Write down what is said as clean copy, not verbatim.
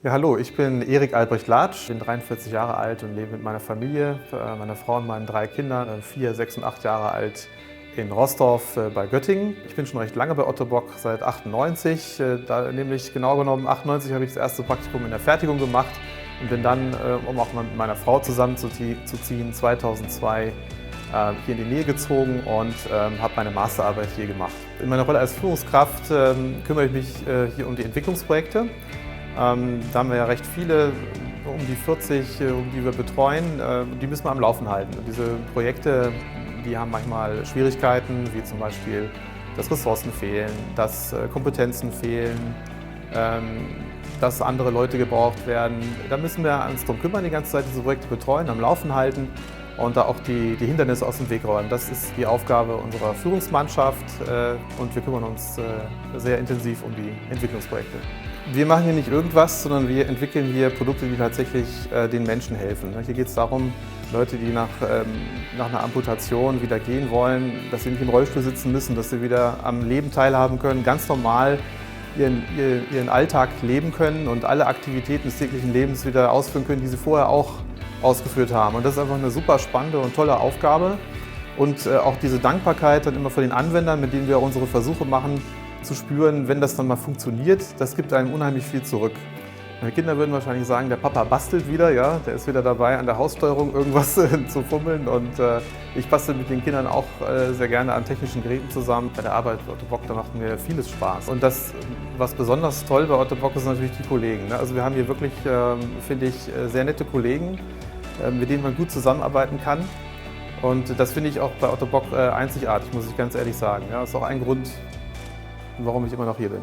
Ja, hallo, ich bin Erik Albrecht Latsch, bin 43 Jahre alt und lebe mit meiner Familie, meiner Frau und meinen 3 Kindern, 4, 6 und 8 Jahre alt, in Rostorf bei Göttingen. Ich bin schon recht lange bei Otto Bock, seit 98. Da nämlich genau genommen 98 habe ich das erste Praktikum in der Fertigung gemacht und bin dann, um auch mal mit meiner Frau zusammenzuziehen, 2002 hier in die Nähe gezogen und habe meine Masterarbeit hier gemacht. In meiner Rolle als Führungskraft kümmere ich mich hier um die Entwicklungsprojekte. Da haben wir ja recht viele, um die 40, um die wir betreuen. Die müssen wir am Laufen halten. Und diese Projekte, die haben manchmal Schwierigkeiten, wie zum Beispiel, dass Ressourcen fehlen, dass Kompetenzen fehlen, dass andere Leute gebraucht werden. Da müssen wir uns darum kümmern, die ganze Zeit diese Projekte betreuen, am Laufen halten und da auch die Hindernisse aus dem Weg räumen. Das ist die Aufgabe unserer Führungsmannschaft und wir kümmern uns sehr intensiv um die Entwicklungsprojekte. Wir machen hier nicht irgendwas, sondern wir entwickeln hier Produkte, die tatsächlich den Menschen helfen. Hier geht es darum, Leute, die nach einer Amputation wieder gehen wollen, dass sie nicht im Rollstuhl sitzen müssen, dass sie wieder am Leben teilhaben können, ganz normal ihren Alltag leben können und alle Aktivitäten des täglichen Lebens wieder ausführen können, die sie vorher auch ausgeführt haben. Und das ist einfach eine super spannende und tolle Aufgabe. Und auch diese Dankbarkeit dann immer von den Anwendern, mit denen wir unsere Versuche machen, zu spüren, wenn das dann mal funktioniert, das gibt einem unheimlich viel zurück. Meine Kinder würden wahrscheinlich sagen, der Papa bastelt wieder, ja, der ist wieder dabei, an der Haussteuerung irgendwas zu fummeln und ich bastel mit den Kindern auch sehr gerne an technischen Geräten zusammen. Bei der Arbeit bei Otto Bock, da macht mir vieles Spaß. Und das, was besonders toll bei Otto Bock ist, natürlich die Kollegen. Ne? Also wir haben hier wirklich, finde ich, sehr nette Kollegen, mit denen man gut zusammenarbeiten kann. Und das finde ich auch bei Otto Bock einzigartig, muss ich ganz ehrlich sagen. Ja, das ist auch ein Grund, warum ich immer noch hier bin.